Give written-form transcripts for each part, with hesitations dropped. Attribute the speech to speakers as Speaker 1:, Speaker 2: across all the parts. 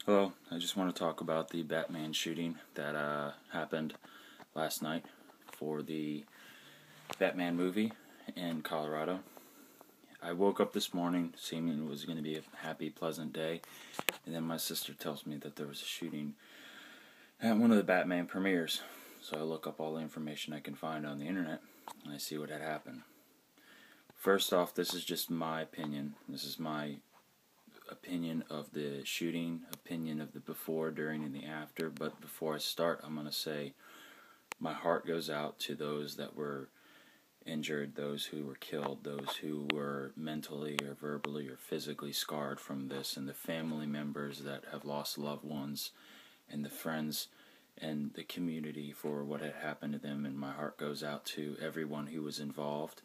Speaker 1: Hello, I just want to talk about the Batman shooting that happened last night for the Batman movie in Colorado. I woke up this morning seeming it was going to be a happy, pleasant day, and then my sister tells me that there was a shooting at one of the Batman premieres. So I look up all the information I can find on the internet, and I see what had happened. First off, this is just my opinion. This is my opinion of the shooting, opinion of the before, during, and the after. But before I start, I'm going to say my heart goes out to those that were injured, those who were killed, those who were mentally or verbally or physically scarred from this, and the family members that have lost loved ones, and the friends and the community for what had happened to them. And my heart goes out to everyone who was involved,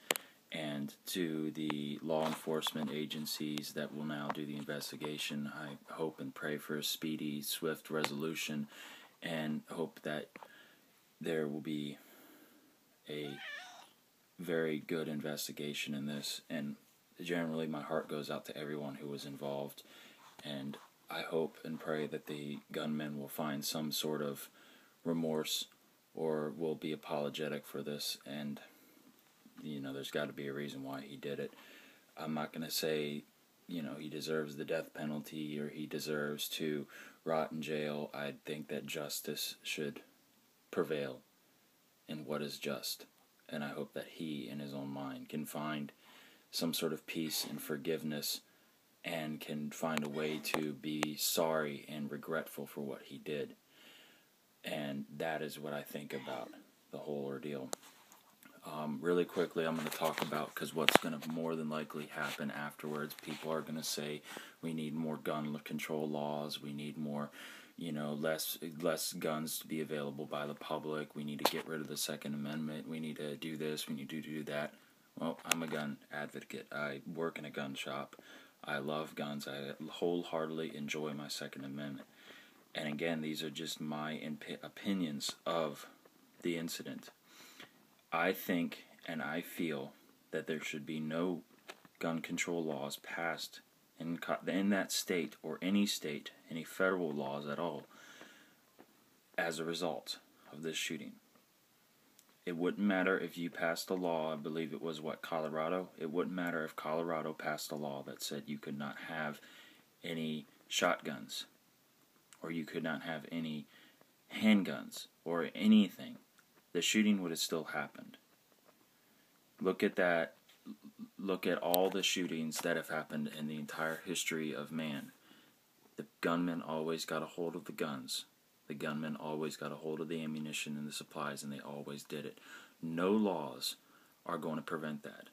Speaker 1: and to the law enforcement agencies that will now do the investigation. I hope and pray for a speedy, swift resolution, and hope that there will be a very good investigation in this. And generally, my heart goes out to everyone who was involved, and I hope and pray that the gunman will find some sort of remorse or will be apologetic for this. And there's got to be a reason why he did it. I'm not going to say, he deserves the death penalty or he deserves to rot in jail. I think that justice should prevail in what is just. And I hope that he, in his own mind, can find some sort of peace and forgiveness and can find a way to be sorry and regretful for what he did. And that is what I think about the whole ordeal. Really quickly, I'm going to talk about, because what's going to more than likely happen afterwards, people are going to say we need more gun control laws, we need more, less guns to be available by the public, we need to get rid of the Second Amendment, we need to do this, we need to do that. Well, I'm a gun advocate. I work in a gun shop. I love guns. I wholeheartedly enjoy my Second Amendment. And again, these are just my opinions of the incident. I think and I feel that there should be no gun control laws passed in that state or any federal laws at all, as a result of this shooting. It wouldn't matter if you passed a law, I believe it was Colorado? It wouldn't matter if Colorado passed a law that said you could not have any shotguns, or you could not have any handguns, or anything. The shooting would have still happened. Look at that. Look at all the shootings that have happened in the entire history of man. The gunmen always got a hold of the guns. The gunmen always got a hold of the ammunition and the supplies, and they always did it. No laws are going to prevent that.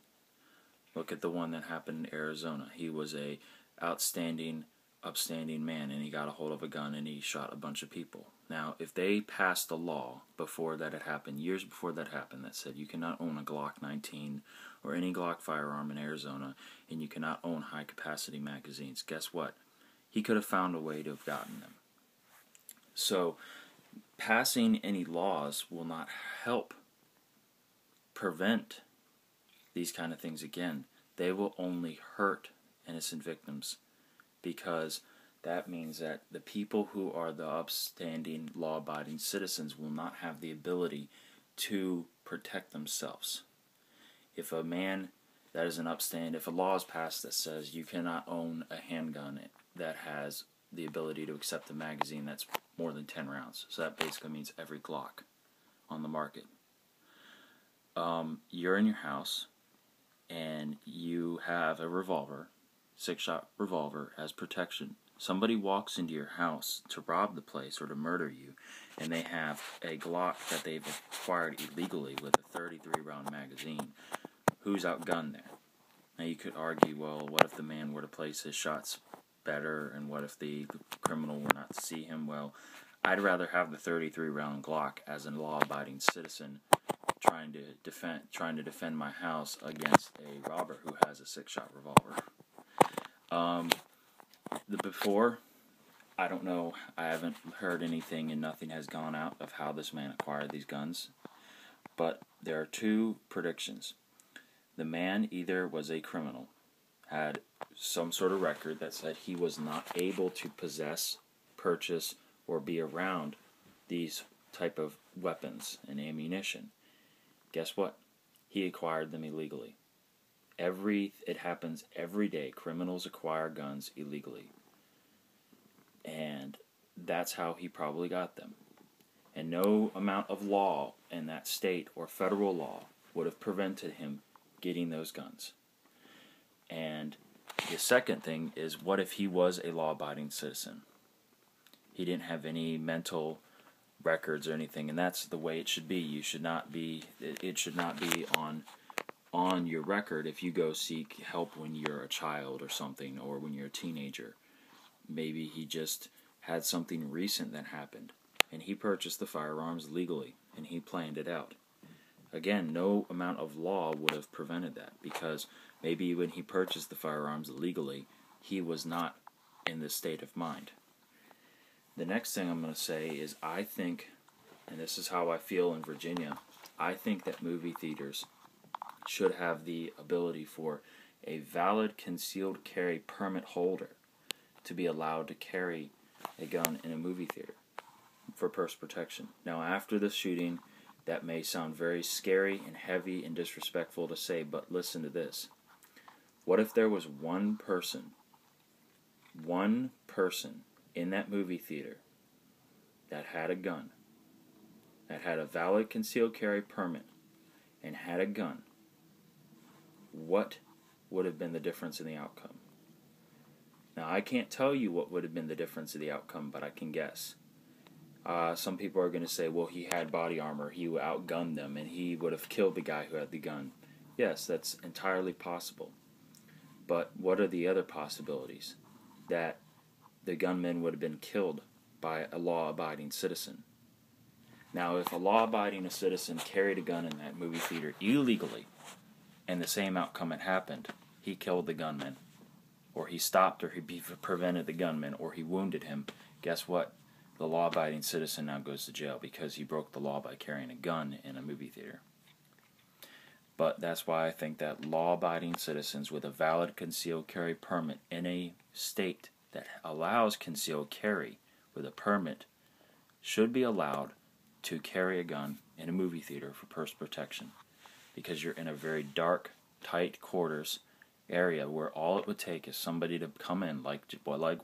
Speaker 1: Look at the one that happened in Arizona. He was a upstanding man, and he got a hold of a gun and he shot a bunch of people. Now, if they passed a law before that had happened, years before that happened, that said you cannot own a Glock 19 or any Glock firearm in Arizona, and you cannot own high-capacity magazines, guess what? He could have found a way to have gotten them. So, passing any laws will not help prevent these kind of things again. They will only hurt innocent victims, because that means that the people who are the upstanding, law-abiding citizens will not have the ability to protect themselves. If a man that is if a law is passed that says you cannot own a handgun that has the ability to accept a magazine that's more than 10 rounds, so that basically means every Glock on the market. You're in your house, and you have a revolver, 6-shot revolver, as protection. Somebody walks into your house to rob the place or to murder you, and they have a Glock that they've acquired illegally with a 33-round magazine. Who's outgunned there? Now you could argue, well, what if the man were to place his shots better, and what if the criminal were not to see him? Well, I'd rather have the 33-round Glock as a law-abiding citizen trying to defend my house against a robber who has a 6-shot revolver. Before, I don't know, I haven't heard anything and nothing has gone out of how this man acquired these guns, but there are two predictions. The man either was a criminal, had some sort of record that said he was not able to possess purchase or be around these type of weapons and ammunition. Guess what? He acquired them illegally. It happens every day. Criminals acquire guns illegally. And that's how he probably got them. And no amount of law in that state or federal law would have prevented him getting those guns. And the second thing is, what if he was a law-abiding citizen? He didn't have any mental records or anything, and that's the way it should be. You should not be. It should not be on your record if you go seek help when you're a child or something, or when you're a teenager. Maybe he just had something recent that happened, and he purchased the firearms legally, and he planned it out. Again, no amount of law would have prevented that, because maybe when he purchased the firearms legally, he was not in this state of mind. The next thing I'm going to say is, I think, and this is how I feel in Virginia, I think that movie theaters should have the ability for a valid concealed carry permit holder to be allowed to carry a gun in a movie theater for personal protection. Now, after the shooting, that may sound very scary and heavy and disrespectful to say, but listen to this. What if there was one person in that movie theater that had a gun, that had a valid concealed carry permit, and had a gun? What would have been the difference in the outcome? Now, I can't tell you what would have been the difference in the outcome, but I can guess. Some people are going to say, well, he had body armor, he outgunned them, and he would have killed the guy who had the gun. Yes, that's entirely possible. But what are the other possibilities? That the gunman would have been killed by a law-abiding citizen. Now, if a law-abiding citizen carried a gun in that movie theater illegally, and the same outcome had happened, he killed the gunman, or he stopped, or he prevented the gunman, or he wounded him, guess what? The law-abiding citizen now goes to jail because he broke the law by carrying a gun in a movie theater. But that's why I think that law-abiding citizens with a valid concealed carry permit in a state that allows concealed carry with a permit should be allowed to carry a gun in a movie theater for personal protection, because you're in a very dark, tight quarters area where all it would take is somebody to come in, like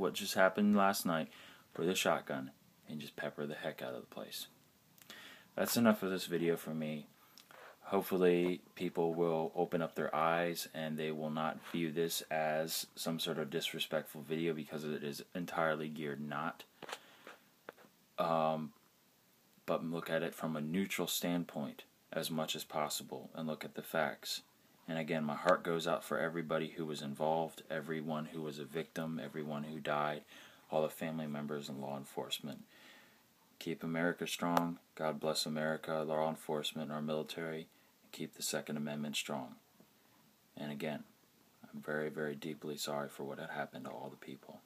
Speaker 1: what just happened last night, with a shotgun and just pepper the heck out of the place. That's enough of this video for me. Hopefully people will open up their eyes and they will not view this as some sort of disrespectful video, because it is entirely geared not. But look at it from a neutral standpoint as much as possible and look at the facts. And again, my heart goes out for everybody who was involved, everyone who was a victim, everyone who died, all the family members and law enforcement. Keep America strong. God bless America, law enforcement, our military. And keep the Second Amendment strong. And again, I'm very, very deeply sorry for what had happened to all the people.